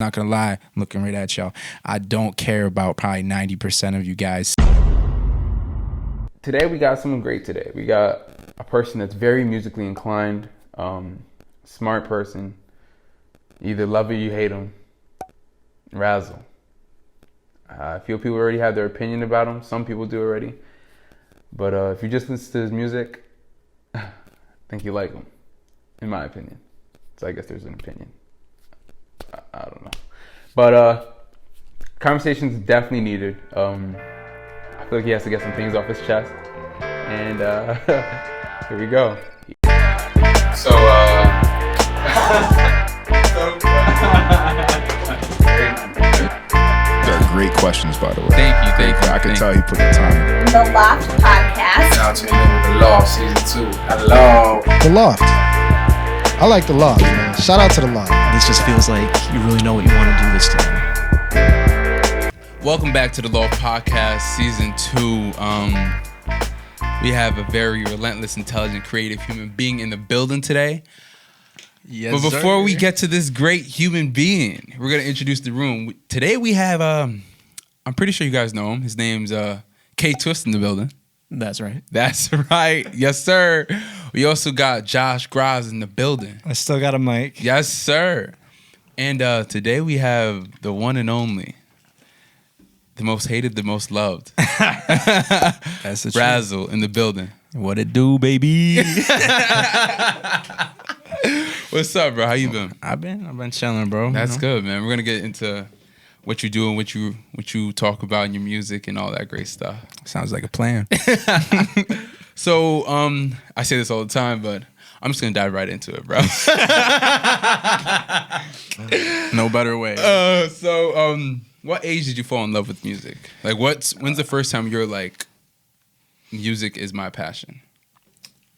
Not gonna lie, I'm looking right at y'all. I don't care about probably 90% of you guys. Today we got someone great today. We got a person that's very musically inclined, smart person. You either love it or you hate him. Razzle. I feel people already have their opinion about him. Some people do already. But if you just listen to his music, I think you like him, in my opinion. So I guess there's an opinion. I don't know. But conversation's definitely needed. I feel like he has to get some things off his chest. And here we go. So, They're great questions, by the way. Thank you. I can tell he put the time in. The Loft Podcast. Now tuned in with the Loft Season 2. Hello. The Loft. I like the Loft, man. Shout out to the Loft. This just feels like you really know what you want to do this time. Welcome back to the Loft Podcast, Season 2. We have a very relentless, intelligent, creative human being in the building today. Yes, but before we get to this great human being, we're going to introduce the room. Today we have, I'm pretty sure you guys know him. His name's K-Twist in the building. That's right. That's right. Yes, sir. We also got Josh Graz in the building. I still got a mic. Yes, sir. And today we have the one and only, the most hated, the most loved. That's the Razzle in the building. What it do, baby? What's up, bro? How you been? I've been chilling, bro. That's good, man. We're gonna get into what you do and what you talk about in your music and all that great stuff. Sounds like a plan. So, I say this all the time, but I'm just gonna dive right into it, bro. No better way. What age did you fall in love with music? Like, when's the first time you're like, music is my passion?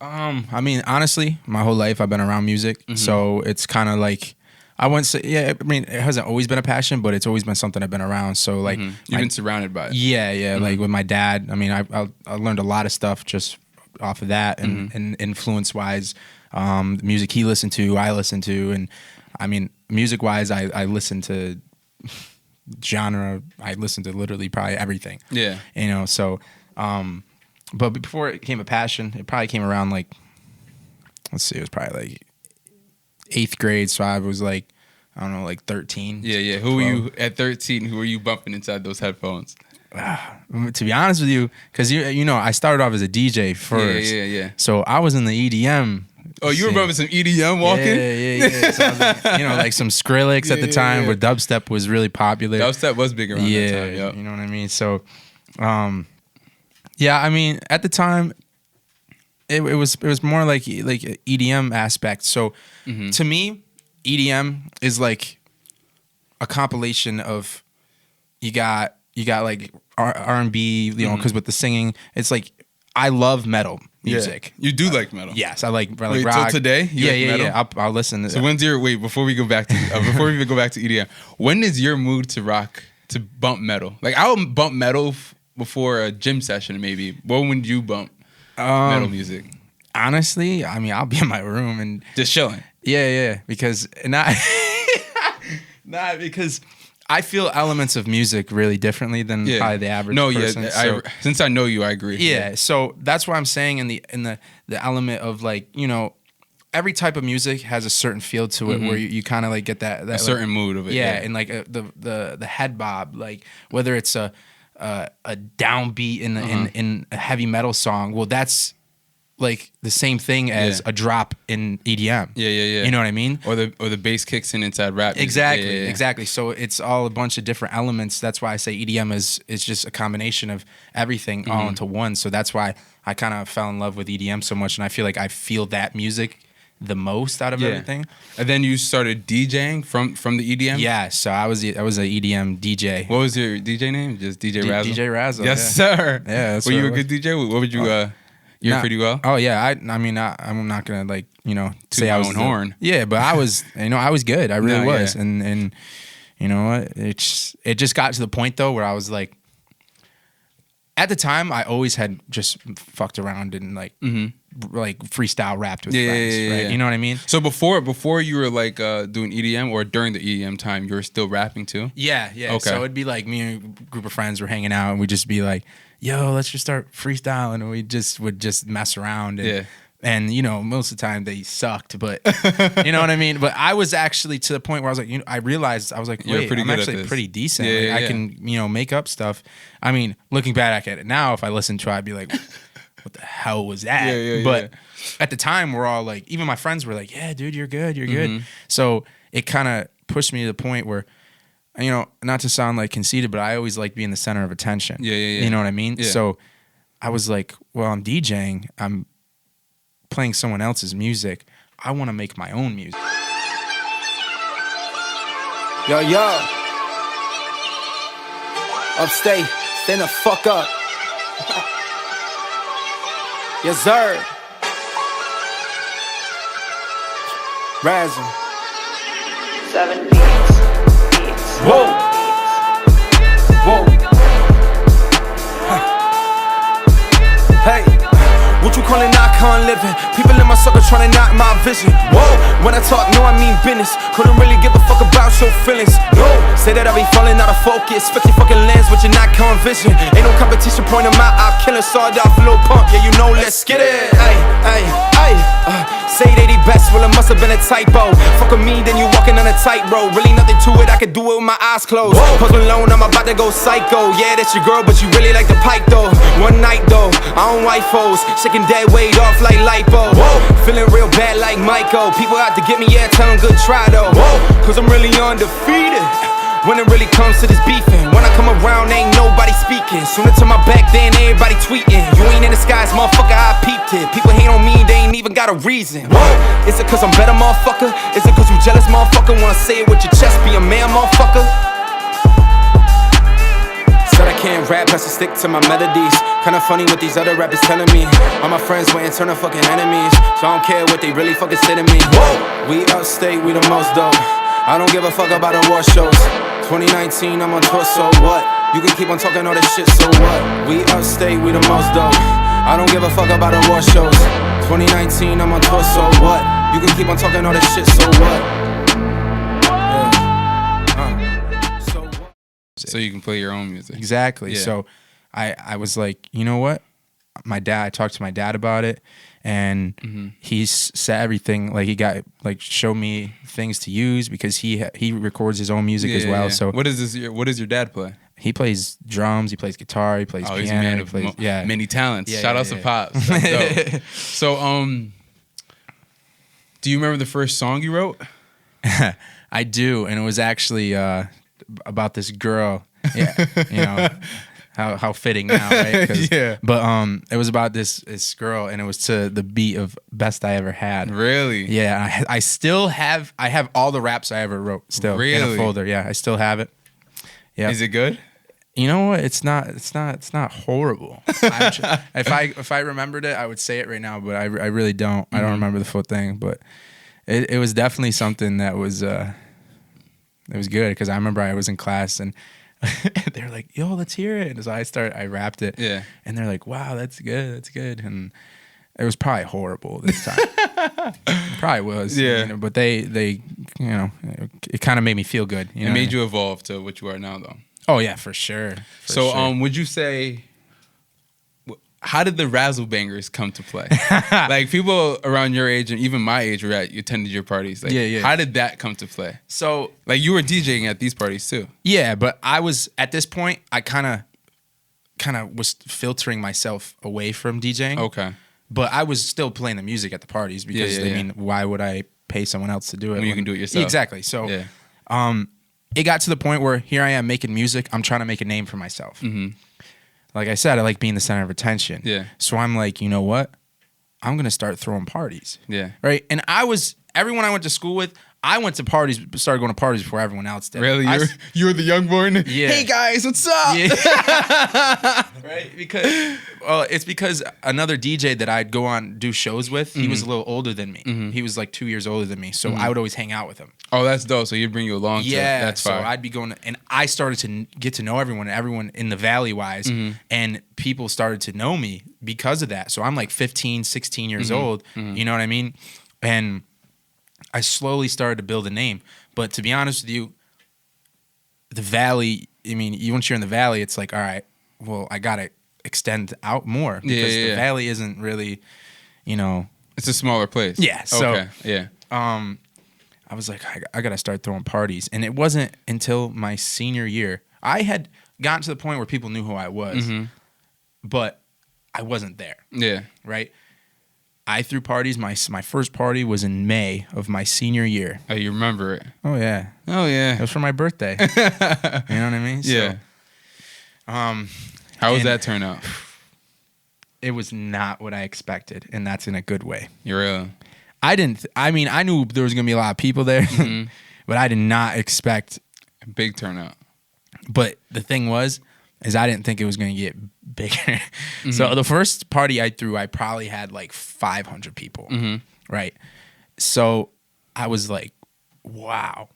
I mean, honestly, my whole life I've been around music, so it's kind of like, I wouldn't say, yeah, I mean, it hasn't always been a passion, but it's always been something I've been around. So like, You've been surrounded by it. Yeah, like with my dad. I mean, I learned a lot of stuff just off of that, and influence wise, the music he listened to, I listened to, and I mean, music wise, I listened to genre. I listened to literally probably everything. Yeah, you know, so. But before it became a passion, it probably came around like, let's see, it was probably like 8th grade. So I was like, I don't know, like 13. Yeah. Who were you at 13? Who were you bumping inside those headphones? To be honest with you, because you know, I started off as a DJ first. Yeah. So I was in the EDM. Oh, you were bumping some EDM walking? Yeah. So I was like, you know, like some Skrillex at the time, where dubstep was really popular. Dubstep was big around that time. Yep. You know what I mean? So, yeah, I mean, at the time, it was more like EDM aspect. So to me, EDM is like a compilation of you got like R&B, you know, because with the singing, it's like I love metal music. Yeah. You do like metal? Yes, I like rock. Till today? You like metal? Yeah. I'll listen. So when's your before we go back to before we even go back to EDM? When is your mood to rock to bump metal? Like I'll bump metal before a gym session, maybe. When would you bump metal music? Honestly, I mean, I'll be in my room and just chilling. Yeah, because because I feel elements of music really differently than probably the average person. So, since I know you, I agree. Yeah, so that's what I'm saying in the element of like, you know, every type of music has a certain feel to it where you kind of like get that a certain mood of it. Yeah, and like the head bob, like whether it's a downbeat in a heavy metal song, well, that's like the same thing as a drop in EDM. Yeah. You know what I mean? Or the bass kicks in inside rap music. Exactly. So it's all a bunch of different elements. That's why I say EDM is just a combination of everything all into one. So that's why I kind of fell in love with EDM so much, and I feel like I feel that music the most out of everything. And then you started DJing from the EDM? Yeah, so I was a EDM DJ. What was your DJ name? Just DJ Razzle? DJ Razzle. Yes, sir. Yeah, that's were you a good DJ? What would you you're pretty well? Oh yeah, I mean I'm not gonna like, you know, say I was own horn. Yeah, but I was, you know, I was good. I really was. Yeah. And you know what? It just got to the point though where I was like, at the time I always had just fucked around and like like freestyle rapped with friends, right? You know what I mean? So before you were like doing EDM, or during the EDM time, you were still rapping too? Yeah. Okay. So it'd be like me and a group of friends were hanging out, and we'd just be like, "Yo, let's just start freestyling," and we would just mess around. And, and you know, most of the time they sucked, but you know what I mean. But I was actually to the point where I was like, you know, I realized I was like, wait, I'm actually pretty decent. I can, you know, make up stuff. I mean, looking back at it now, if I listened to it, I'd be like, what the hell was that? But at the time, we're all like, even my friends were like, yeah, dude, you're good. So it kind of pushed me to the point where, you know, not to sound like conceited, but I always like being the center of attention. You know what I mean? So I was like, well, I'm DJing. I'm playing someone else's music. I want to make my own music. Yo. Upstate, stand the fuck up. Yes, sir. Razzle. 7 beats. Whoa. Hey, what you callin' icon living? People in my circle tryna knock my vision. Whoa, when I talk, no, I mean business. Couldn't really give a fuck about your feelings. No, say that I be falling out of focus. Fix your fucking lens with your Nikon vision. Ain't no competition, point 'em out. I'll kill 'em, sawed off a little punk. Yeah, you know, let's get it. Ay. Say they the best, well it must have been a typo. Fuck with me, then you walking on a tightrope. Really nothing to it, I could do it with my eyes closed. Post Malone, I'm about to go psycho. Yeah, that's your girl, but you really like the pipe though. One night though, I don't wife hoes. Shaking dead weight off like lipo. Feeling real bad like Michael. People out to get me, yeah, tell them good try though. Cause I'm really undefeated when it really comes to this beefing. When I come around, ain't nobody speaking. Soon to my back, then everybody tweeting. You ain't in the skies, motherfucker, I peeped it. People hate on me, they ain't even got a reason. Is it cause I'm better, motherfucker? Is it cause you jealous, motherfucker? Wanna say it with your chest, be a man, motherfucker? Said I can't rap, has to stick to my melodies. Kinda funny what these other rappers telling me. All my friends went and turn to fucking enemies. So I don't care what they really fucking say to me. We upstate, we the most dope. I don't give a fuck about the war shows. 2019, I'm on tour, so what? You can keep on talking all this shit, so what? We upstate, we the most dope. I don't give a fuck about the war shows. 2019, I'm on tour, so what? You can keep on talking all this shit, so what? So what? So you can play your own music. Exactly. So I was like, you know what? I talked to my dad about it, and he said everything. Like he got showed me things to use because he records his own music as well. So what does your dad play? He plays drums, he plays guitar, he plays piano, he's a man he plays many talents. Shout out to Pops. That's dope. So do you remember the first song you wrote? I do, and it was actually about this girl. Yeah, you know. How fitting now, right? But it was about this girl, and it was to the beat of "Best I Ever Had." Really? Yeah. I still have. I have all the raps I ever wrote still in a folder. Yeah, I still have it. Yeah. Is it good? You know what? It's not horrible. If I remembered it, I would say it right now, but I really don't. I don't remember the full thing, but it was definitely something that was it was good because I remember I was in class and. They're like, yo, let's hear it. And so I rapped it. Yeah. And they're like, wow, that's good. And it was probably horrible this time. It probably was. Yeah. You know, but they you know, it kind of made me feel good. You know? It made you evolve to what you are now, though. Oh yeah, for sure. Would you say, how did the Razzle bangers come to play? Like people around your age and even my age you attended your parties. Like, how did that come to play? So like you were DJing at these parties too. Yeah, but I was at this point I kind of was filtering myself away from DJing. Okay. But I was still playing the music at the parties because I mean, why would I pay someone else to do it when you can do it yourself? Exactly. So it got to the point where here I am making music. I'm trying to make a name for myself. Mm-hmm. Like I said, I like being the center of attention. Yeah. So I'm like, you know what? I'm going to start throwing parties. Yeah. Right? And everyone I went to school with, I went to parties, started going to parties before everyone else did. Really? You were the young boy? Yeah. Hey guys, what's up? Yeah. Right? It's because another DJ that I'd go on do shows with, he was a little older than me. He was like 2 years older than me. So I would always hang out with him. Oh, that's dope. So he'd bring you along. Yeah. That's fine. So I'd be going, and I started to get to know everyone in the Valley wise. And people started to know me because of that. So I'm like 15, 16 years old. You know what I mean? And I slowly started to build a name. But to be honest with you, the Valley, I mean, once you're in the Valley, it's like, all right, well, I got to extend out more because the Valley isn't really, it's a smaller place. Yeah. So, okay. Yeah. I was like, I got to start throwing parties. And it wasn't until my senior year, I had gotten to the point where people knew who I was, but I wasn't there. Yeah. Right. I threw parties. My first party was in May of my senior year. Oh, you remember it? Oh yeah. It was for my birthday. You know what I mean? Yeah. So, how was that turn out? It was not what I expected, and that's in a good way. You're real. I knew there was gonna be a lot of people there, but I did not expect a big turnout. But the thing is I didn't think it was gonna get bigger. So the first party I threw, I probably had like 500 people. Right. So I was like, wow.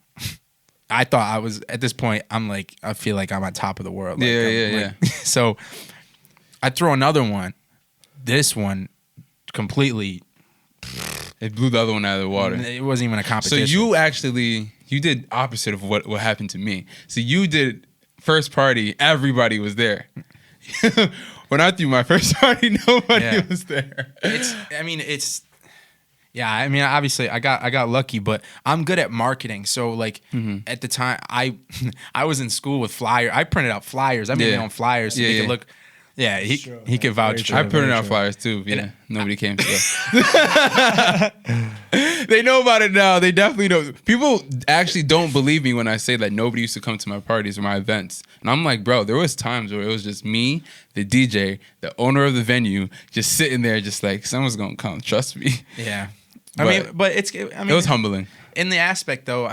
I thought I was, at this point, I feel like I'm on top of the world. Like, Yeah. So I throw another one. This one completely, it blew the other one out of the water. It wasn't even a competition. So you did opposite of what happened to me. So you did first party, everybody was there. When I threw my first party, nobody was there. Obviously I got lucky, but I'm good at marketing. So like at the time I was in school with flyers. I printed out flyers. I made my own flyers so they could look. Yeah, he could vouch. I printed out flyers too. Yeah, nobody came to us. They know about it now. They definitely know. People actually don't believe me when I say that nobody used to come to my parties or my events. And I'm like, bro, there was times where it was just me, the DJ, the owner of the venue, just sitting there, just like someone's gonna come. Trust me. Yeah, it was humbling. In the aspect though,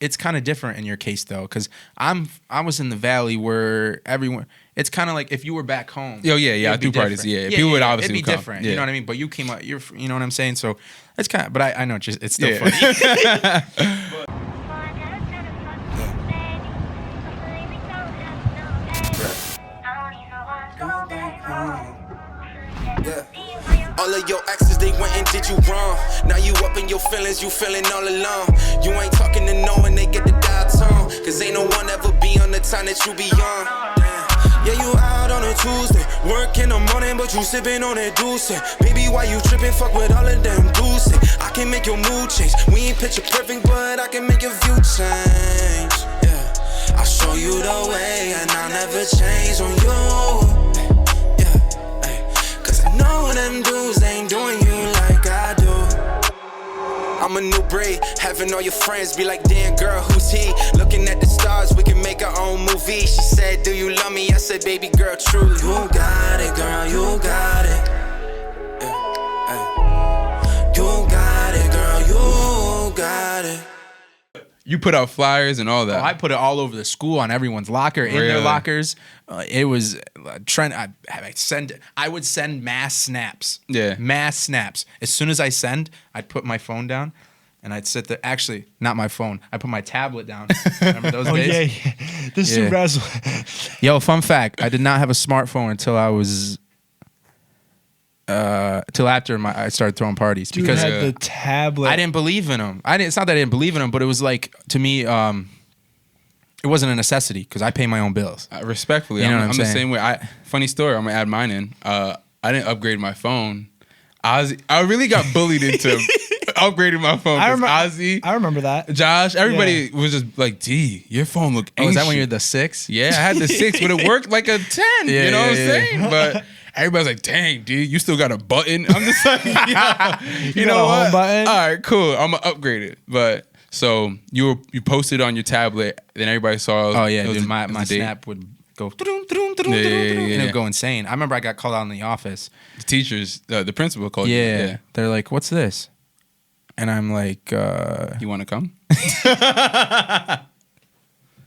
it's kind of different in your case though, because I was in the Valley where everyone. It's kind of like if you were back home. Oh yeah. I threw parties. Yeah, people would obviously it'd be come. different. Yeah. You know what I mean? But you came out. You know what I'm saying? So it's kind of. But I know it's still funny. All of your exes, they went and did you wrong. Now you up in your feelings, you feeling all alone. You ain't talking to no one, they get the dial tone. Cause ain't no one ever be on the time that you be on. Yeah, you out on a Tuesday, work in the morning, but you sipping on that Douce. Baby, why you tripping? Fuck with all of them Douce. I can make your mood change. We ain't picture perfect, but I can make your view change. Yeah, I'll show you the way, and I'll never change on you. I know them dudes ain't doing you like I do. I'm a new breed, having all your friends be like, damn girl, who's he? Looking at the stars, we can make our own movie. She said, do you love me? I said, baby girl, truly. You got it, girl, you got it. You got it, girl, you got it. You put out flyers and all that. Oh, I put it all over the school on everyone's locker, in their lockers. It was a trend. I would send mass snaps. Yeah. Mass snaps. As soon as I'd put my phone down and I'd sit there. Actually, not my phone. I put my tablet down. Remember those days? Yeah. This is Razzle. Yo, fun fact. I did not have a smartphone until I was... till after I started throwing parties. Dude because had the tablet. I didn't believe in them. It's not that I didn't believe in them, but it was like, to me, it wasn't a necessity because I pay my own bills. Respectfully, I'm the same way. Funny story, I'm gonna add mine in. I didn't upgrade my phone. I really got bullied into upgrading my phone. I remember that. Josh, everybody was just like, D, your phone look ancient. Oh, is that when you're the 6? Yeah, I had the 6, but it worked like a 10. You know what I'm saying? But everybody's like, dang, dude, you still got a button? I'm just like, you know what? Home button? All right, cool. I'm going to upgrade it. But so you posted on your tablet, then everybody saw. Oh, yeah, dude, my snap would go, and it would go insane. I remember I got called out in the office. The teachers, the principal called you. Yeah. They're like, what's this? and I'm like, You want to come?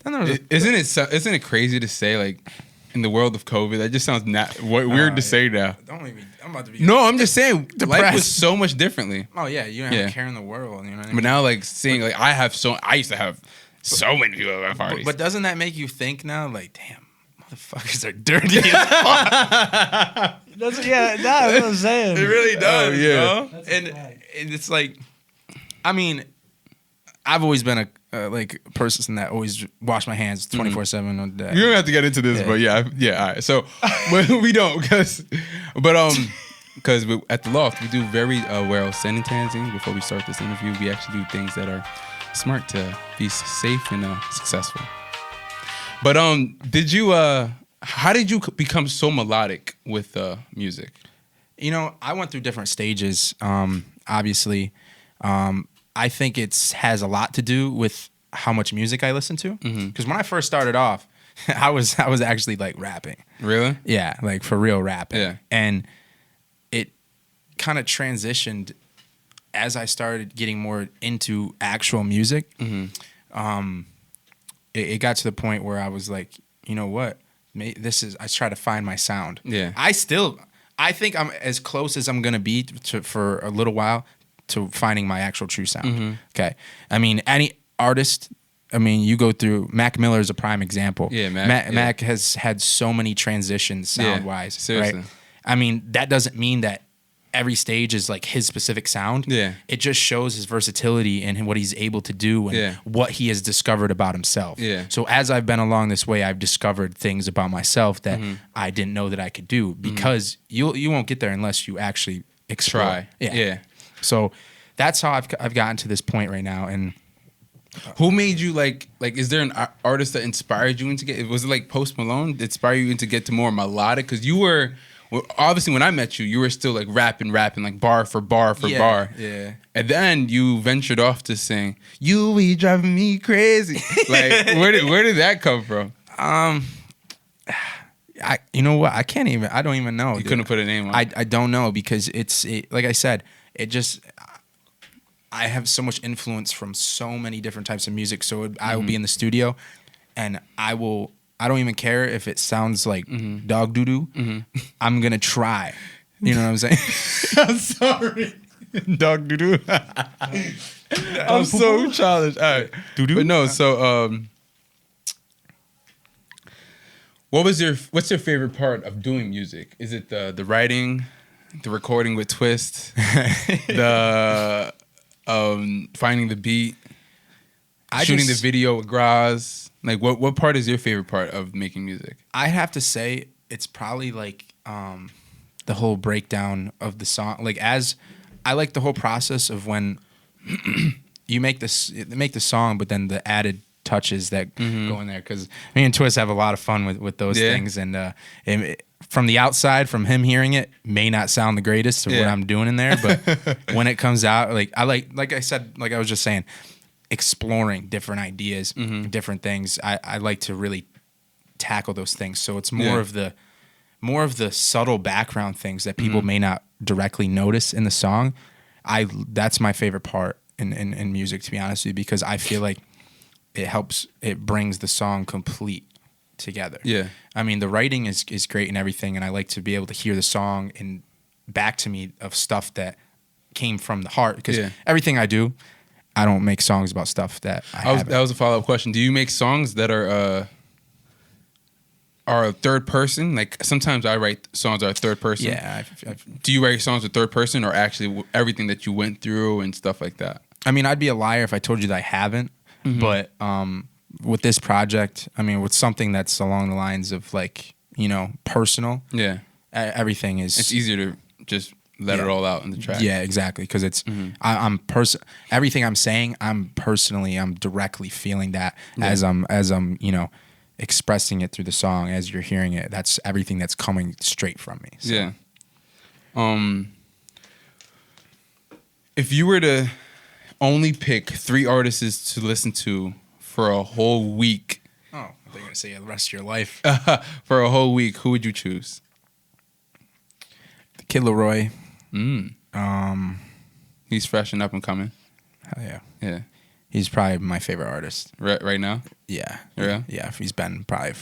then there was Isn't it crazy to say, like, in the world of COVID, that just sounds weird to say now. don't make me. I'm about to be. No, I'm just saying, life Depressed. was so much differently. Oh yeah, you don't have a care in the world. You know what I mean? But now, like, seeing, like, I used to have so many people at my parties. But doesn't that make you think now? Like, damn, motherfuckers are dirty as fuck. That's what I'm saying. It really does. Oh, yeah. Bro. And it's like, I mean, I've always been a person that always wash my hands 24/7 on the day. You don't have to get into this, but yeah. All right. So, but we don't, because at the Loft we do very well sanitizing before we start this interview. We actually do things that are smart to be safe and successful. But how did you become so melodic with music? You know, I went through different stages. Obviously, I think it has a lot to do with how much music I listen to. Because when I first started off, I was actually like rapping. Really? Yeah, like for real rapping. Yeah. And it kind of transitioned as I started getting more into actual music. It got to the point where I was like, you know what? I try to find my sound. Yeah. I think I'm as close as I'm gonna be for a little while to finding my actual true sound. Okay. I mean, any artist, you go through, Mac Miller is a prime example. Yeah, Mac has had so many transitions sound-wise, seriously. right? I mean, that doesn't mean that every stage is like his specific sound. Yeah. It just shows his versatility and what he's able to do and what he has discovered about himself. Yeah. So as I've been along this way, I've discovered things about myself that I didn't know that I could do, because you won't get there unless you actually explore. Try. Yeah. So that's how I've gotten to this point right now. And who made you like? Is there an artist that inspired you into was it like Post Malone that inspired you into get to more melodic? Because you were obviously, when I met you, you were still like rapping like bar for bar. Yeah. And then you ventured off to sing "You Be Driving Me Crazy." Like, where did that come from? You know what? I don't even know. You couldn't put a name on it. I don't know, because like I said, I have so much influence from so many different types of music. So I will be in the studio, and I don't even care if it sounds like dog doo-doo. I'm going to try. You know what I'm saying? I'm sorry. Dog doo-doo. I'm so childish. All right. Doo-doo? But no, so what's your favorite part of doing music? Is it the writing, the recording with Twist, the finding the beat, shooting the video with Graz? Like, what part is your favorite part of making music? I have to say it's probably like the whole breakdown of the song. Like, as I like the whole process of when you make the song, but then the added touches that go in there. Because me and Twist have a lot of fun with those things, and from the outside, from him hearing it, may not sound the greatest of what I'm doing in there, but when it comes out, like I said, like I was just saying, exploring different ideas, different things. I like to really tackle those things. So it's more of the subtle background things that people may not directly notice in the song. That's my favorite part in music, to be honest with you, because I feel like it brings the song complete together. Yeah. I mean, the writing is great and everything, and I like to be able to hear the song and back to me of stuff that came from the heart, because everything I do, I don't make songs about stuff that that was a follow-up question. Do you make songs that are third person? Like, sometimes I write songs that are third person. Yeah. Do you write songs with third person, or actually everything that you went through and stuff like that? I mean, I'd be a liar if I told you that I haven't. But with this project, I mean, with something that's along the lines of, like, personal. Yeah. Everything is. It's easier to just let it all out in the track. Yeah, exactly. Because it's everything I'm saying, I'm directly feeling that as I'm expressing it through the song, as you're hearing it. That's everything that's coming straight from me. So. Yeah. If you were to only pick 3 artists to listen to for a whole week. Oh, I thought you were going to say the rest of your life. For a whole week, who would you choose? Kid Leroy. You He's fresh and up and coming. Hell yeah. Yeah. He's probably my favorite artist. Right now? Yeah. Yeah? Yeah. He's been probably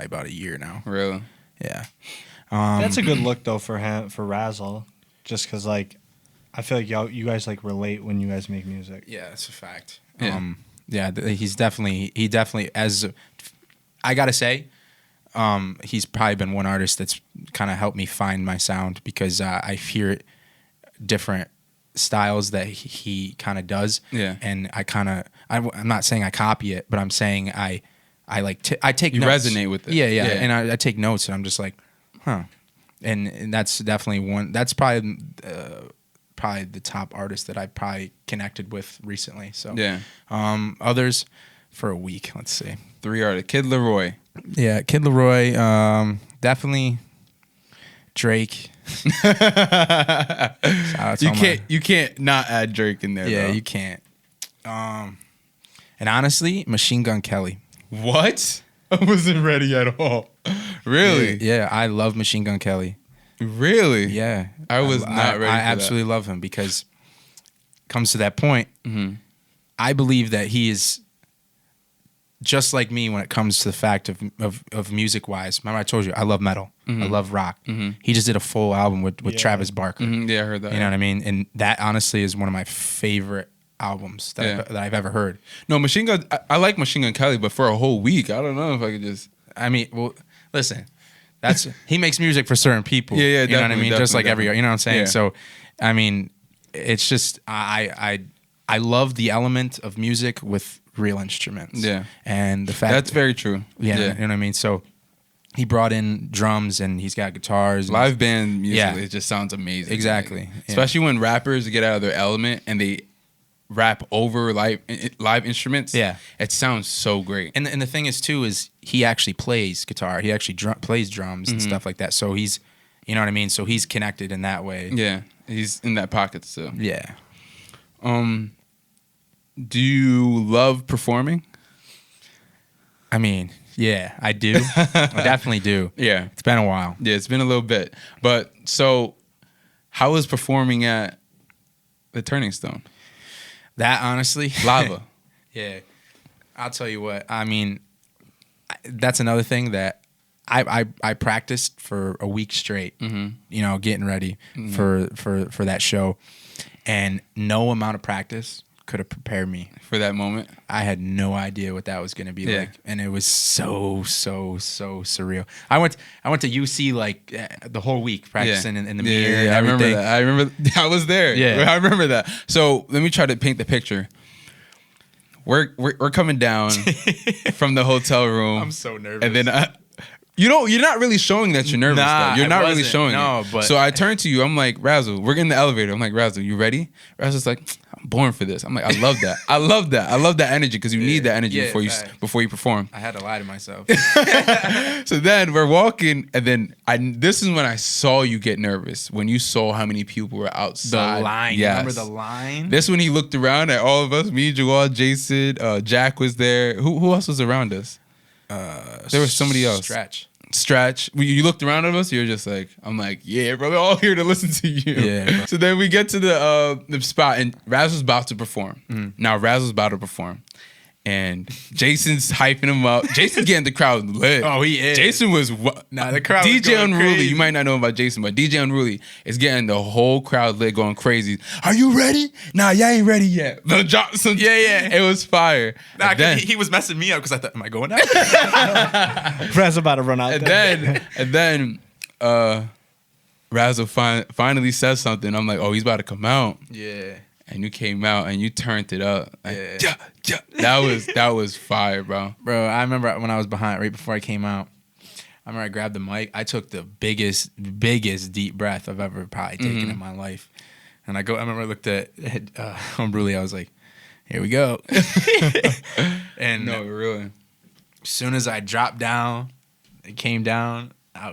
about a year now. Really? Yeah. That's a good look though for him, for Razzle, just because like I feel like you guys like relate when you guys make music. Yeah, that's a fact. Yeah. He definitely, as I gotta say, he's probably been one artist that's kind of helped me find my sound, because I hear different styles that he kind of does. Yeah. And I'm not saying I copy it, but I'm saying I take You notes. resonate with it. Yeah. Yeah. And I take notes, and I'm just like, huh. And that's definitely one. That's probably the top artist that I probably connected with recently. So Yeah. Others for a week. Let's see. 3 artists. Kid Leroy. Yeah, Kid Leroy. Definitely Drake. Shout out to all You can't not add Drake in there. yeah, bro. you can't. And honestly, Machine Gun Kelly. What? I wasn't ready at all. Really? Yeah, I love Machine Gun Kelly. Really? Yeah, I was not ready. I for absolutely love him, because it comes to that point. Mm-hmm. I believe that he is just like me when it comes to the fact of music wise. Remember, I told you I love metal. I love rock. He just did a full album with Travis Barker. Yeah, I heard that. You know what I mean? And that honestly is one of my favorite albums that I've ever heard. No, Machine Gun. I like Machine Gun Kelly, but for a whole week, I don't know if I could just. I mean, well, listen, he makes music for certain people. Yeah, you know what I mean? Just like every, definitely. you know what I'm saying? Yeah. So, I mean, it's just I love the element of music with real instruments. Yeah, and the fact that's very true. Yeah, you know what I mean. So he brought in drums and he's got guitars. Live band music, Yeah. it just sounds amazing. Exactly. Like, Yeah. especially when rappers get out of their element and they rap over live instruments. Yeah. It sounds so great. And the thing is too is he actually plays guitar. He actually plays drums and stuff like that. So he's, you know what I mean. So he's connected in that way. Yeah, he's in that pocket still. Yeah. Do you love performing? I mean, yeah, I do. I definitely do. Yeah. It's been a while. Yeah, it's been a little bit. But so, how is performing at the Turning Stone? That honestly, Lava. Yeah, I'll tell you what. I mean, that's another thing that I practiced for a week straight. You know, getting ready for that show, and no amount of practice could have prepared me For that moment? I had no idea what that was going to be Yeah. like, and it was so surreal. I went to UC like the whole week practicing in the mirror. And I remember everything. that. I remember. I was there. Yeah. I remember that. So let me try to paint the picture. We're coming down from the hotel room. I'm so nervous. And then you're not really showing that you're nervous. Nah, though. You're I not really wasn't. showing No, it. but- So I turned to you. I'm like, Razzle, we're in the elevator. I'm like, Razzle, you ready? Razzle's like, I'm born for this. I'm like, I love that. I love that. I love that energy because you need that energy Yeah, before you perform. I had to lie to myself. So then we're walking, and then this is when I saw you get nervous, when you saw how many people were The outside. line. Yes. Remember the line? This when he looked around at all of us, me, Joel, Jason, Jack was there. Who else was around us? There was somebody else. Stretch. You looked around at us. You're just like, I'm like, yeah, bro. They're all here to listen to you. Yeah, bro. So then we get to the spot, and Razzle's about to perform. Now Razzle's about to perform, and Jason's hyping him up. Jason's getting the crowd lit. Oh, he is. Jason was the crowd was DJ going Unruly. crazy. You might not know about Jason, but DJ Unruly is getting the whole crowd lit, going crazy. Are you ready? Nah, y'all ain't ready yet. The Johnson. Yeah. It was fire. Nah, And then- he was messing me up because I thought, am I going now? Brad's about to run out. and then Razzle finally says something. I'm like, oh, he's about to come out. Yeah. And you came out and you turned it up. Like, Yeah. That was fire, bro. Bro, I remember when I was behind, right before I came out, I remember I grabbed the mic. I took the biggest deep breath I've ever probably taken in my life. And I remember I looked at Unruly. I was like, here we go. And No, really. as soon as I dropped down, it came down, it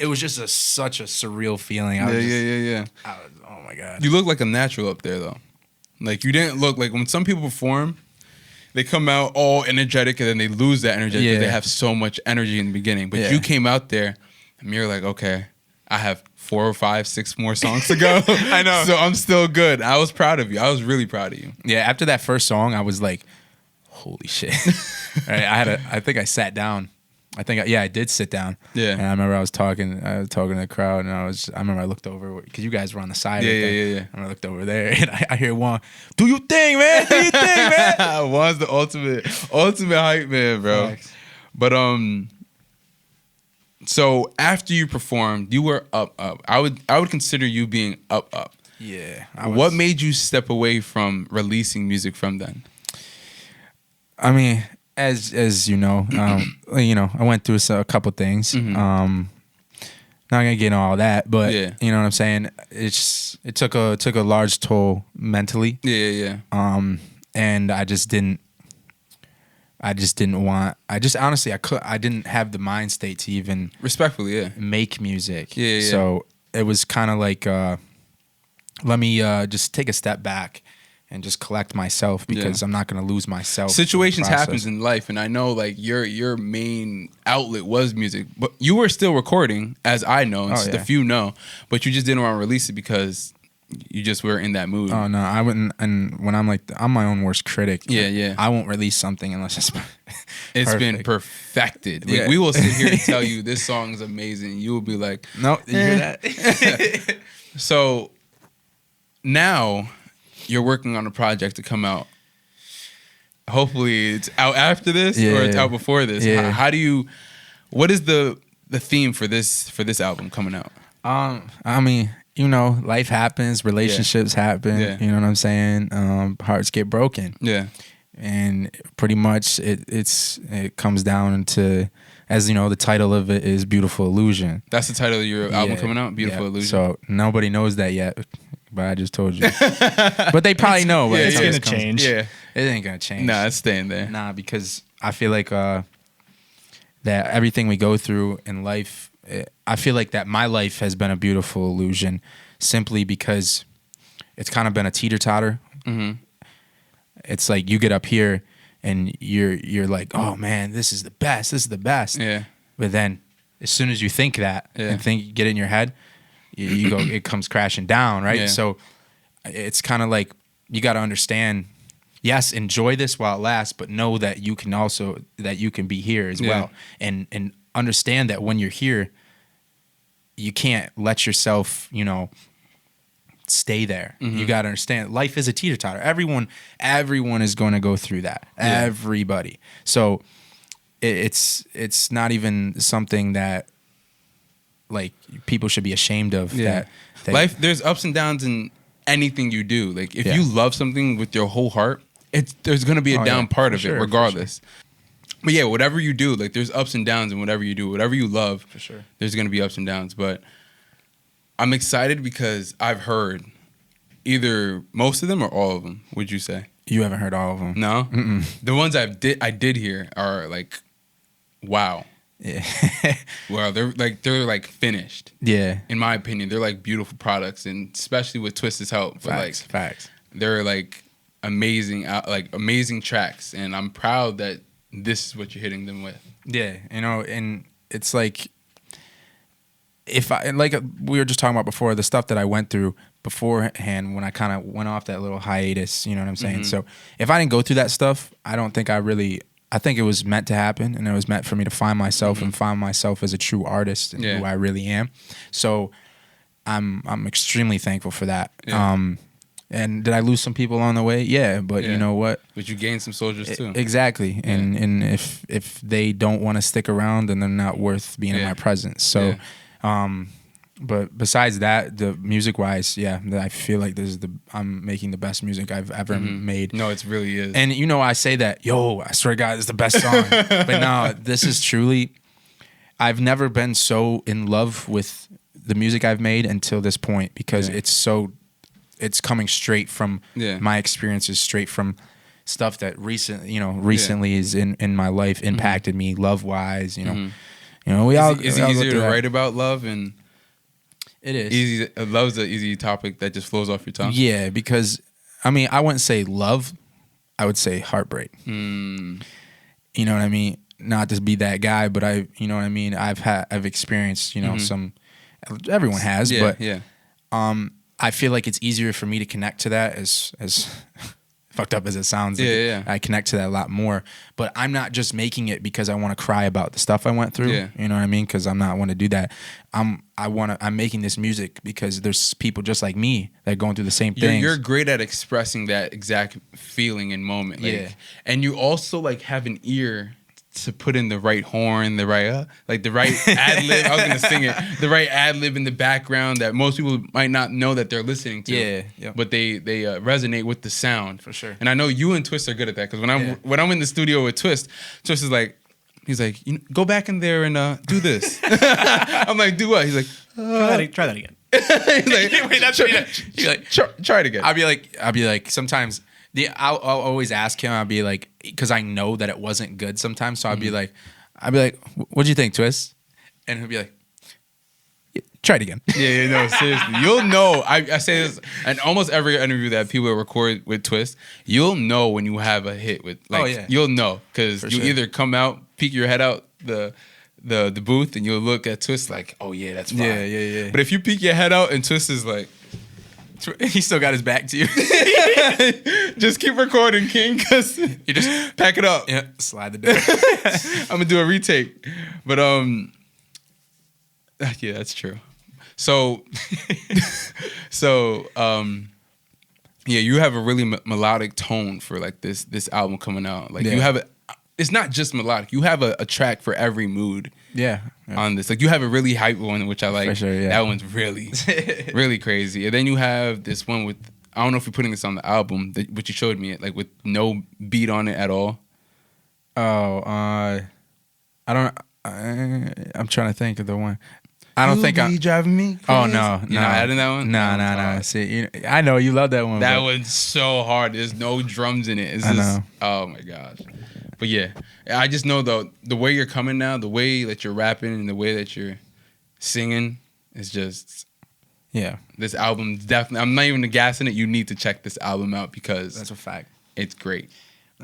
was just such a surreal feeling. Yeah. Oh my God. You look like a natural up there, though. Like, you didn't look like when some people perform, they come out all energetic and then they lose that energy because Yeah. they have so much energy in the beginning. But Yeah. you came out there and you're like, okay, I have 4 or 5, 6 more songs to go. I know. So I'm still good. I was proud of you. I was really proud of you. Yeah, after that first song, I was like, holy shit. Right, I think I sat down. I did sit down. Yeah. And I remember I was talking to the crowd, and I remember I looked over because you guys were on the side. Yeah. And I looked over there, and I hear Juan, do your thing, man. Do your thing, man. Juan's the ultimate hype man, bro. Thanks. But so after you performed, you were up. I would consider you being up. Yeah. What made you step away from releasing music from then? I mean, as you know, I went through a couple things. Not gonna get into all that, but Yeah. you know what I'm saying. It took a large toll mentally. Yeah. And I didn't want. Honestly, I didn't have the mind state to even Respectfully, yeah. make music. Yeah. So it was kind of like, let me just take a step back and just collect myself because I'm not going to lose myself. Situations happens in life, and I know like your main outlet was music, but you were still recording, as I know, and the few know, but you just didn't want to release it because you just were in that mood. Oh no, I wouldn't. And when I'm my own worst critic. Yeah. I won't release something unless it's been perfected. Like, Yeah. we will sit here and tell you this song is amazing. You will be like, no, you hear that? So now you're working on a project to come out. Hopefully it's out after this or it's out before this. Yeah. How do you? What is the theme for this album coming out? I mean, life happens, relationships happen. Yeah. You know what I'm saying? Hearts get broken. Yeah. And pretty much it comes down to, as you know, the title of it is Beautiful Illusion. That's the title of your album coming out? Beautiful Illusion. So nobody knows that yet, but I just told you. But they probably know. But It's gonna change. Yeah. It ain't gonna change. Nah, it's staying there. Nah, because I feel like that everything we go through in life, I feel like that my life has been a beautiful illusion simply because it's kind of been a teeter-totter. Mm-hmm. It's like you get up here and you're like, oh man, this is the best. Yeah. But then as soon as you think that and get it in your head, you go, it comes crashing down, right? Yeah. So it's kind of like you got to understand, yes, enjoy this while it lasts, but know that you can be here as well. And understand that when you're here, you can't let yourself, stay there. Mm-hmm. You got to understand life is a teeter-totter. Everyone is going to go through that. Yeah. Everybody. So it's not even something that like people should be ashamed of. Yeah. That Life, there's ups and downs in anything you do. Like if you love something with your whole heart, there's going to be a down part of it regardless. But yeah, whatever you do, like there's ups and downs in whatever you do. Whatever you love, For sure. there's going to be ups and downs. But I'm excited because I've heard either most of them or all of them, would you say? You haven't heard all of them. No? Mm-mm. The ones I did hear are like, wow. Yeah. Well, they're like finished. Yeah. In my opinion, they're like beautiful products, and especially with Twisted's help. But Facts. they're like amazing tracks, and I'm proud that this is what you're hitting them with. Yeah, and it's like we were just talking about before, the stuff that I went through beforehand when I kind of went off that little hiatus, you know what I'm saying? Mm-hmm. So if I didn't go through that stuff, I think it was meant to happen, and it was meant for me to find myself and find myself as a true artist and who I really am. So I'm extremely thankful for that. Yeah. And did I lose some people on the way? Yeah, but you know what? But you gained some soldiers too. Exactly. And if they don't want to stick around, then they're not worth being in my presence. So but besides that, the music wise, I feel like I'm making the best music I've ever made. No, it really is. And I say that, I swear to God, it's the best song. But no, this is truly, I've never been so in love with the music I've made until this point, because it's coming straight from my experiences, straight from stuff that recently is in my life, impacted me love wise. Is it easier to write about love? And it is love's an easy topic that just flows off your tongue. Yeah, because I wouldn't say love, I would say heartbreak. You know what I mean? Not to be that guy, but I've experienced some everyone has, Yeah, but yeah. I feel like it's easier for me to connect to that as fucked up as it sounds. Like Yeah. I connect to that a lot more, but I'm not just making it because I want to cry about the stuff I went through. Yeah. You know what I mean? Because I'm not want to do that. I'm making this music because there's people just like me that are going through the same things. You're great at expressing that exact feeling and moment. Like, Yeah. And you also like have an ear to put in the right horn, the right ad lib. I was gonna sing it. The right ad lib in the background that most people might not know that they're listening to. Yeah. But they resonate with the sound For sure. And I know you and Twist are good at that because when I'm in the studio with Twist is like, he's like, go back in there and do this. I'm like, do what? He's like, Try that again. he's like, try it again. I'll be like sometimes I'll always ask him. I'll be like, because I know that it wasn't good sometimes. So I'll be like, what'd you think, Twist? And he'll be like, try it again. Yeah, no, seriously. You'll know. I say this in almost every interview that people record with Twist. You'll know when you have a hit with. Like, Oh, yeah. You'll know because you sure. either come out, peek your head out the booth, and you'll look at Twist like, oh yeah, that's fine. Yeah. But if you peek your head out and Twist is like, He still got his back to you. just keep recording, King, because you just pack it up. Yeah, slide the door. I'm gonna do a retake, but yeah, that's true. So, yeah, you have a really melodic tone for like this album coming out. Like you have it's not just melodic. You have a track for every mood. Yeah. On this, like you have a really hype one, which I like. For sure, yeah. That one's really, really crazy. And then you have this one with, I don't know if you're putting this on the album, but you showed me it, like with no beat on it at all. Oh, I don't. I'm trying to think of the one. I don't think I'm driving me crazy. Oh no, You're not adding that one? No. See, I know you love that one. That but one's so hard. There's no drums in it. It's I just, know. oh my gosh. But yeah, I just know though the way you're coming now, the way that you're rapping and the way that you're singing is just, yeah, this album definitely. I'm not even gassing it. You need to check this album out because that's a fact. It's great.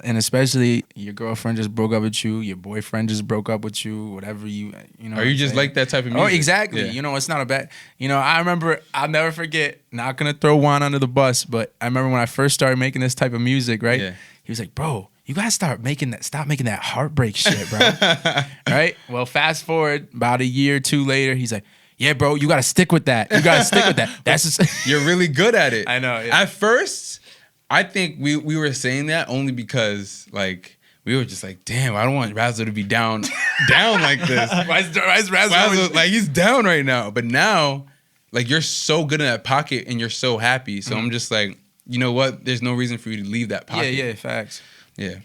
And especially your girlfriend just broke up with you, your boyfriend just broke up with you, whatever you know. Are you just like that type of music? Oh, exactly. Yeah. You know, it's not a bad. You know, I remember. I'll never forget. Not gonna throw Juan under the bus, but I remember when I first started making this type of music. Right? Yeah. He was like, "Bro, you gotta stop making that heartbreak shit, bro." Right? Well, fast forward about a year or two later, he's like, "Yeah, bro, you gotta stick with that. You gotta stick with that. That's just You're really good at it." I know. Yeah. At first, I think we were saying that only because like we were just like, damn, I don't want Razzle to be down like this. Why is Razzle Like he's down right now. But now, like you're so good in that pocket and you're so happy. So I'm just like, you know what? There's no reason for you to leave that pocket. Yeah, facts. Yeah.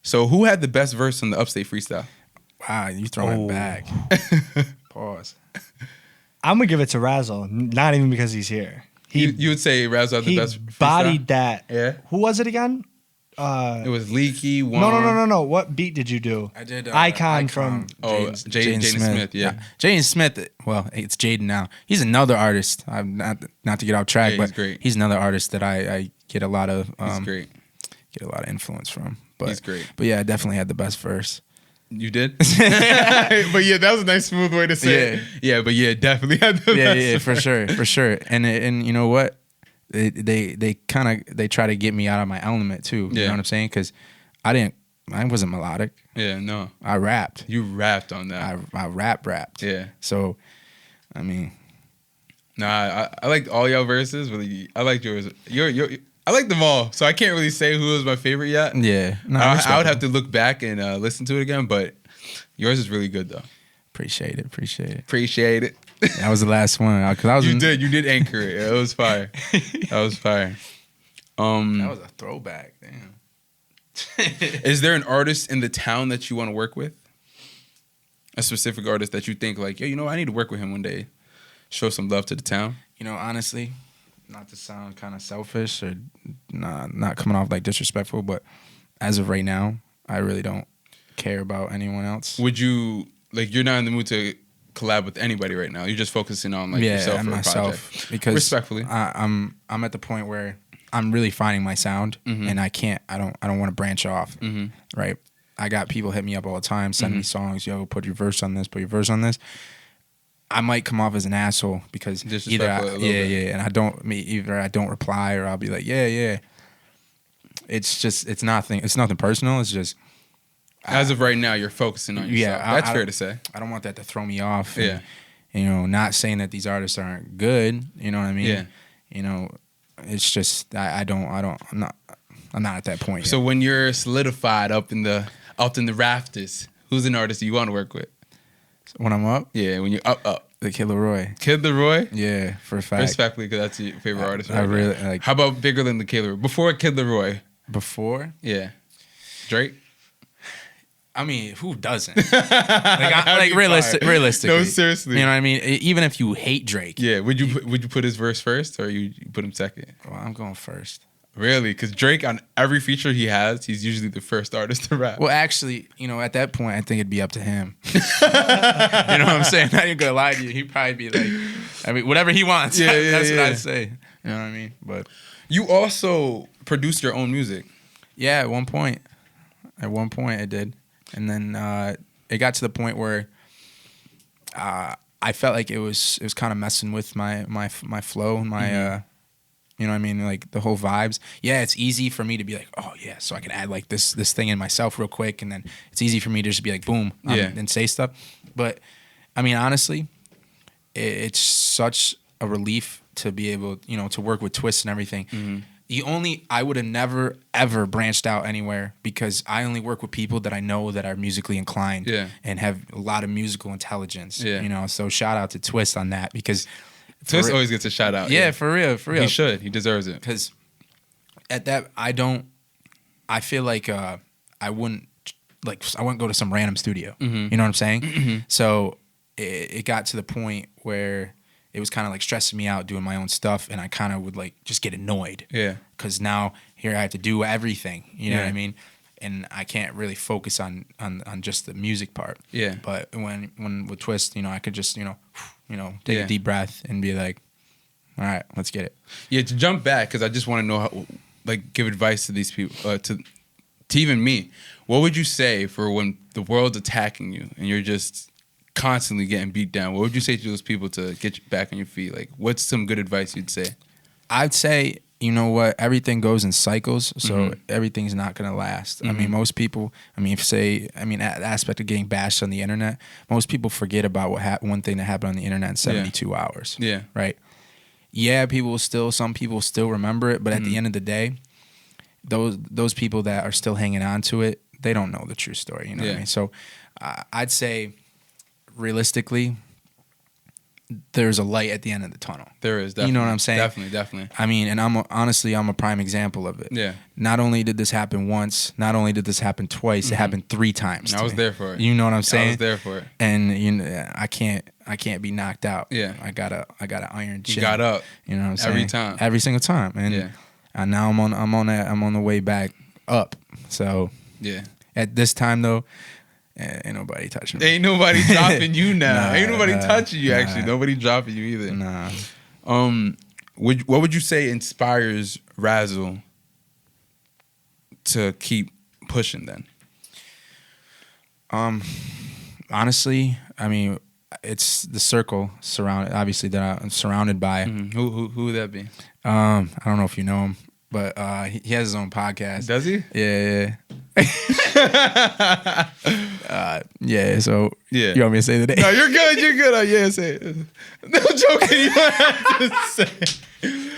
So who had the best verse on the Upstate Freestyle? Wow, you throwing it back. Pause. I'm gonna give it to Razzle, not even because he's here. You would say Razzle had the He best freestyle? bodied that. Yeah. Who was it again? It was Leaky. No. What beat did you do? I did Icon from. Jaden Smith. Yeah. Jaden Smith. Well, it's Jaden now. He's another artist. I'm not to get off track, Yeah, but he's great. he's another artist that I get a lot of He's great. get a lot of influence from. But He's great. But yeah, I definitely had the best verse. You did? But yeah, that was a nice smooth way to say it. Yeah, but yeah, definitely had the best Yeah, for sure. And you know what? They try to get me out of my element too. You Yeah. know what I'm saying? Because I wasn't melodic. Yeah, no. I rapped. You rapped on that. I rapped. Yeah. So, I mean, Nah, I liked all y'all verses, but I liked yours. I like them all, so I can't really say who was my favorite yet. yeah. No, I would have to look back and listen to it again, but yours is really good though. Appreciate it. Appreciate it. That was the last one because I was. You did anchor it. It was fire. That was fire. That was a throwback. Damn. Is there an artist in the town that you want to work with? A specific artist that you think like, yo, you know, I need to work with him one day. Show some love to the town. You know, honestly, not to sound kind of selfish or not coming off like disrespectful, but as of right now, I really don't care about anyone else. Would you like? You're not in the mood to collab with anybody right now. You're just focusing on like yourself and or a myself project. because Respectfully, I'm at the point where I'm really finding my sound, and I don't want to branch off. Right? I got people hit me up all the time, send me songs. Yo, put your verse on this. Put your verse on this. I might come off as an asshole because either and I don't reply or I'll be like, yeah. It's nothing personal. It's just as of right now, you're focusing on yourself. Yeah, that's fair to say. I don't want that to throw me off. And, not saying that these artists aren't good. You know what I mean? Yeah. It's just I'm not at that point yet. So when you're solidified up in the rafters, who's an artist you want to work with? When I'm up? Yeah, when you're up. The Kid Laroi. Kid Laroi? Yeah, for a fact. Respectfully, because that's your favorite artist. I really like. How about bigger than the Kid Laroi? Before Kid Laroi? Before? Yeah. Drake? I mean, who doesn't? Realistically. No, seriously. You know what I mean? Even if you hate Drake. Yeah. Would you put his verse first or you put him second? Well, I'm going first. Really? Because Drake, on every feature he has, he's usually the first artist to rap. Well, actually, at that point, I think it'd be up to him. You know what I'm saying? Not even gonna lie to you. He'd probably be like, whatever he wants. That's what I'd say. You know what I mean? But you also produced your own music. Yeah, at one point. I did. And then it got to the point where I felt like it was kind of messing with my flow and my you know what I mean, like the whole vibes. Yeah, it's easy for me to be like, oh yeah, so I can add like this thing in myself real quick, and then it's easy for me to just be like, boom, and say stuff. But I mean, honestly, it's such a relief to be able, to work with Twist and everything. Mm-hmm. I would have never ever branched out anywhere because I only work with people that I know that are musically inclined and have a lot of musical intelligence. Yeah. So shout out to Twist on that because. Twist always gets a shout out. Yeah, for real. He should. He deserves it. Because at that, I feel like I wouldn't go to some random studio. Mm-hmm. You know what I'm saying? Mm-hmm. So it got to the point where it was kind of like stressing me out doing my own stuff, and I kind of would like just get annoyed. Yeah. Because now here I have to do everything. You know what I mean? And I can't really focus on just the music part. Yeah. But when with Twist, I could just take a deep breath and be like, all right, let's get it. Yeah, to jump back, because I just want to know how, give advice to these people, to even me. What would you say for when the world's attacking you and you're just constantly getting beat down? What would you say to those people to get you back on your feet? Like, what's some good advice you'd say? I'd say, you know what, everything goes in cycles, so everything's not going to last. Mm-hmm. I mean, most people, that aspect of getting bashed on the internet, most people forget about one thing that happened on the internet in 72 hours. Yeah. Right? Yeah, some people still remember it, but at the end of the day, those people that are still hanging on to it, they don't know the true story. You know what I mean? So I'd say, realistically, there's a light at the end of the tunnel. There is, definitely. You know what I'm saying? Definitely. I mean, and I'm a prime example of it. Yeah. Not only did this happen once, not only did this happen twice, it happened 3 times. I was there for it. You know what I'm saying? I was there for it. And I can't be knocked out. Yeah. I got an iron chin. You got up. You know what I'm saying? Every time. Every single time. And now I'm on the way back up. So at this time though, ain't nobody touching me. Ain't nobody dropping you now. Ain't nobody touching you, actually. Nobody dropping you either. Nah. What would you say inspires Razzle to keep pushing then? Honestly, I mean, it's the circle obviously that I'm surrounded by. Mm-hmm. Who would that be? I don't know if you know him, but he has his own podcast. Does he? Yeah. So you want me to say the name? No, you're good. Say it. No joking. You don't have to say it.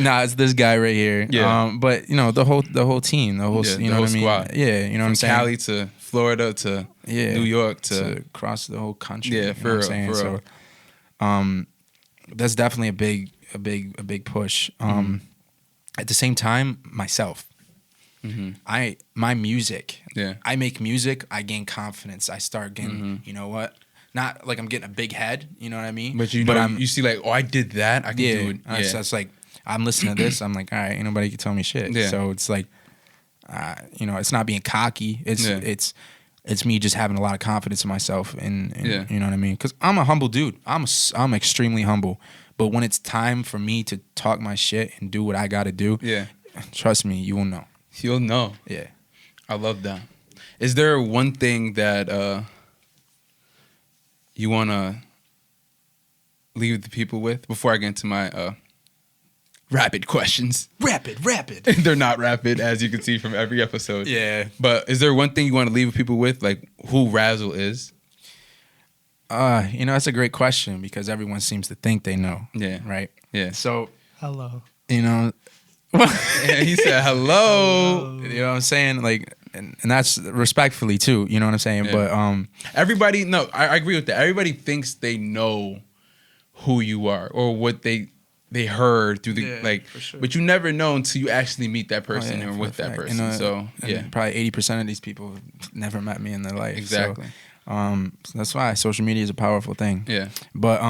Nah, it's this guy right here. Yeah. But the whole team, the whole what I mean? Squad. Yeah, you know what I'm saying? Cali to Florida to New York to across the whole country. Yeah, for real. So, that's definitely a big push. At the same time, myself. Mm-hmm. My music. Yeah. I make music. I gain confidence. I start getting. You know what? Not like I'm getting a big head. You know what I mean? But you see like, oh, I did that. I can do it. Yeah. So it's like I'm listening to this. I'm like, all right, ain't nobody can tell me shit. Yeah. So it's like, it's not being cocky. It's me just having a lot of confidence in myself, and you know what I mean? Because I'm a humble dude. I'm extremely humble. But when it's time for me to talk my shit and do what I got to do, trust me, you will know. You'll know. Yeah. I love that. Is there one thing that you want to leave the people with before I get into my rapid questions? Rapid. They're not rapid, as you can see from every episode. Yeah. But is there one thing you want to leave people with, like who Razzle is? That's a great question because everyone seems to think they know. Yeah. Right? Yeah. So, Hello. Yeah, he said hello. You know what I'm saying? Like, and that's respectfully too. You know what I'm saying? Yeah. But everybody, no, I agree with that. Everybody thinks they know who you are or what they heard through the for sure. but you never know until you actually meet that person or for with a that fact. person. And probably 80% of these people have never met me in their life. Exactly. So that's why social media is a powerful thing. Yeah. But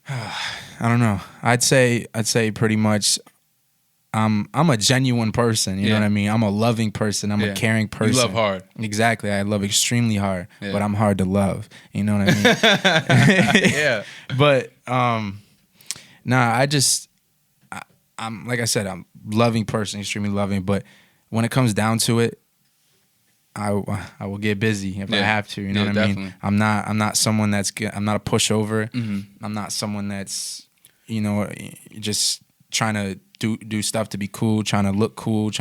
I don't know. I'd say pretty much I'm a genuine person, you know what I mean? I'm a loving person, I'm a caring person. You love hard. Exactly. I love extremely hard, Yeah. but I'm hard to love. You know what I mean? Yeah. But I'm like I said, I'm a loving person, extremely loving, but when it comes down to it, I will get busy if I have to. You know what I mean? Definitely. I'm not someone that's I'm not a pushover. Mm-hmm. I'm not someone that's just trying to do stuff to be cool, trying to look cool,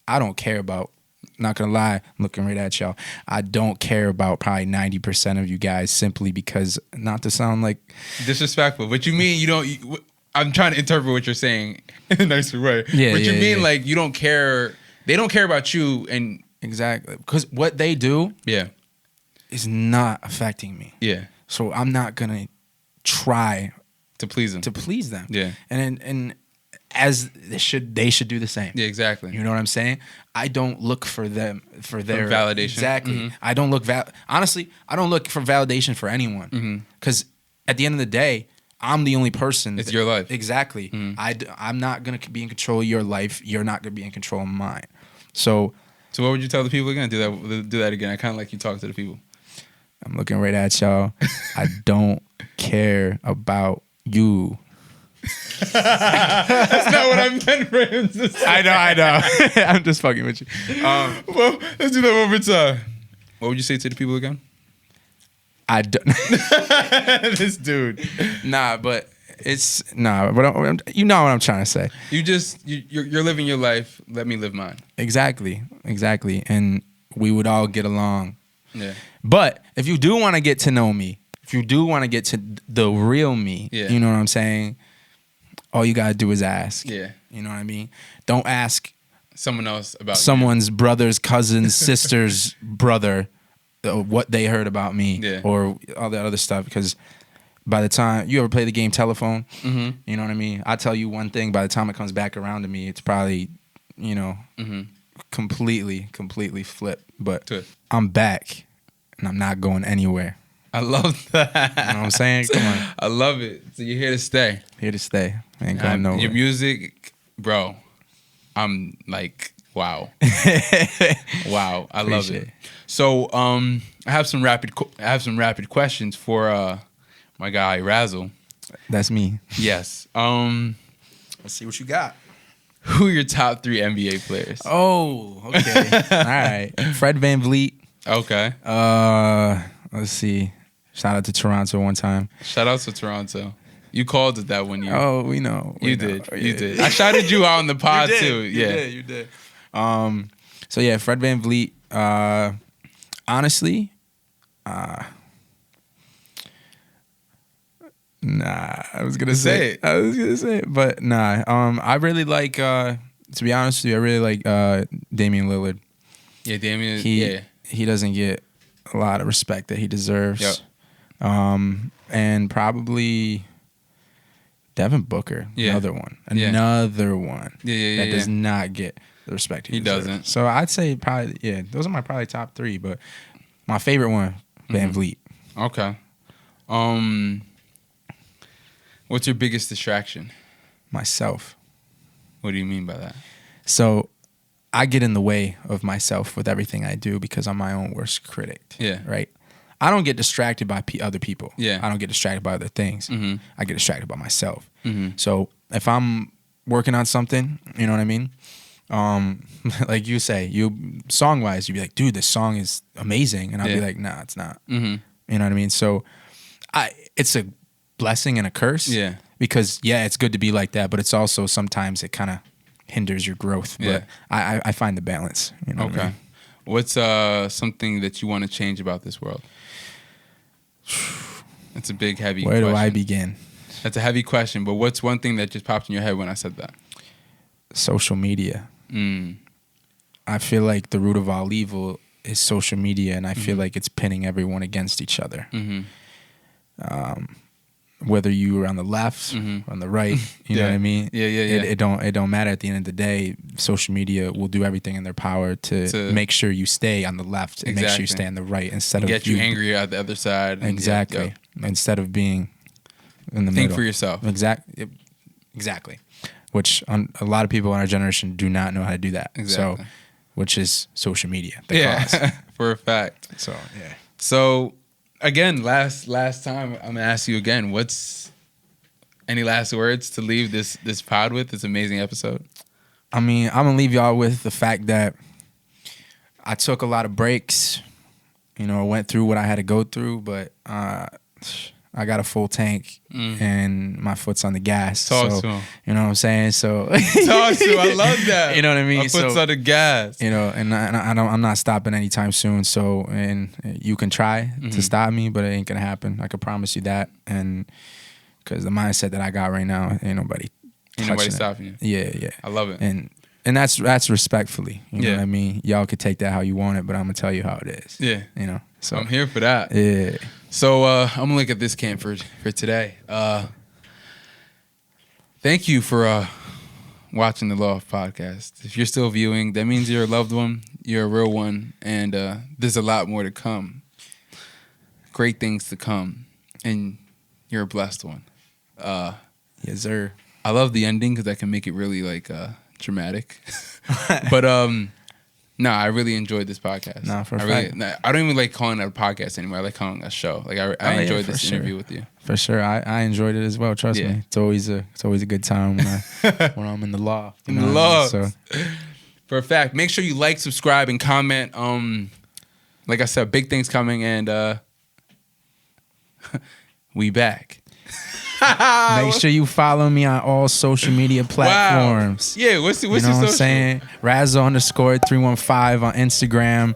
I don't care about. Not gonna lie, I'm looking right at y'all. I don't care about probably 90% of you guys simply because, not to sound like Disrespectful. But you mean you don't. I'm trying to interpret what you're saying in a nicer way. Yeah, but you mean yeah. like you don't care. They don't care about you and. exactly because what they do Yeah. is not affecting me. Yeah. So I'm not gonna try To please them. to please them. Yeah. And as they should do the same. Yeah, exactly. You know what I'm saying? I don't look for them for their validation. Exactly. Mhm. I don't look honestly, I don't look for validation for anyone. Because at the end of the day, I'm the only person. It's your life. Exactly. I'm not gonna be in control of your life. You're not gonna be in control of mine. So what would you tell the people again? Do that again. I kind of like you talk to the people. I'm looking right at y'all. I don't care about you. That's not what I meant for him to say. I know. I'm just fucking with you. Well, let's do that one more time. What would you say to the people again? I don't. This dude. But you know what I'm trying to say. You're living your life. Let me live mine. Exactly. And we would all get along. Yeah. But if you do want to get to know me, if you do want to get to the real me, you know what I'm saying? All you gotta do is ask. Yeah. You know what I mean? Don't ask someone else about someone's brother's cousin's sister's brother what they heard about me or all that other stuff, because by the time you ever play the game Telephone, you know what I mean? I tell you one thing, by the time it comes back around to me, it's probably, completely flipped. But I'm back and I'm not going anywhere. I love that. You know what I'm saying? Come on. I love it. So you're here to stay. Here to stay. Ain't going nowhere. Your music, bro, I'm like, wow. Wow. I love it. So I have some rapid questions for my guy Razzle. That's me. Yes. Let's see what you got. Who are your top 3 NBA players? Oh, okay. All right. Fred VanVleet. Okay. Let's see. Shout out to Toronto one time. Shout out to Toronto. You called it that one year. Oh, we know. You did. I shouted you out on the pod too. You did. So yeah, Fred VanVleet. Honestly, nah. I was gonna say it, but nah. I really like. To be honest with you, I really like Damian Lillard. Yeah, Damian. He doesn't get a lot of respect that he deserves. Yep. And probably Devin Booker, another one. Yeah. That does not get the respect he deserves. Doesn't. So I'd say probably, those are my probably top 3, but my favorite one, Van Vliet. Okay. What's your biggest distraction? Myself. What do you mean by that? So I get in the way of myself with everything I do because I'm my own worst critic. Yeah. Right? I don't get distracted by other people. Yeah. I don't get distracted by other things. Mm-hmm. I get distracted by myself. Mm-hmm. So if I'm working on something, you know what I mean? Like you say, song-wise, you'd be like, dude, this song is amazing. And I'll be like, nah, it's not. Mm-hmm. You know what I mean? So it's a blessing and a curse. Yeah. Because it's good to be like that, but it's also sometimes it kind of hinders your growth. But I find the balance. You know what I mean? What's something that you want to change about this world? That's a big, heavy question. Where do I begin? That's a heavy question, but what's one thing that just popped in your head when I said that? Social media. I feel like the root of all evil is social media, and I feel like it's pinning everyone against each other. Whether you are on the left or on the right, you know what I mean? Yeah. It don't matter at the end of the day. Social media will do everything in their power to make sure you stay on the left and make sure you stay on the right instead of get you angry at the other side. Exactly. Instead of being in the middle. Think for yourself. Exactly. Which a lot of people in our generation do not know how to do that. Exactly. So, which is social media. For a fact. So, yeah. So, again, last time, I'm gonna ask you again. What's any last words to leave this pod with? This amazing episode. I mean, I'm gonna leave y'all with the fact that I took a lot of breaks. You know, went through what I had to go through, but I got a full tank and my foot's on the gas. Talk to him. You know what I'm saying? So Talk to him. I love that. You know what I mean? My foot's on the gas. You know, and I'm not stopping anytime soon. So, and you can try to stop me, but it ain't gonna happen. I can promise you that. And because the mindset that I got right now, ain't nobody stopping you. Yeah. I love it. And that's respectfully. You know what I mean? Y'all could take that how you want it, but I'm gonna tell you how it is. Yeah. You know. So I'm here for that. Yeah. So I'm gonna look at this camp for today. Thank you for watching the Loft Podcast. If you're still viewing, that means you're a loved one, you're a real one, and there's a lot more to come. Great things to come, and you're a blessed one. Yes, sir. I love the ending because I can make it really like dramatic. But no, I really enjoyed this podcast. No, for a fact. I don't even like calling it a podcast anymore. I like calling it a show. Like I enjoyed this interview with you. For sure, I enjoyed it as well. Trust me, it's always a good time when I'm in the loft. In the loft. So. For a fact, make sure you like, subscribe, and comment. Like I said, big things coming, and we back. Make sure you follow me on all social media platforms. Wow. Yeah, what's your social? What I'm saying? Razzle _315 on Instagram.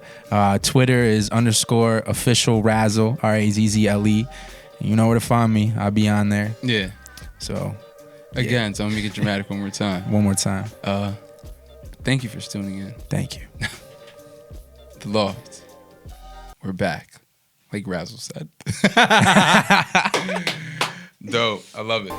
Twitter is _official Razzle, RAZZLE. You know where to find me. I'll be on there. Yeah. So again, so I'm gonna make it dramatic one more time. One more time. Thank you for tuning in. Thank you. The Loft. We're back. Like Razzle said. Dope. I love it.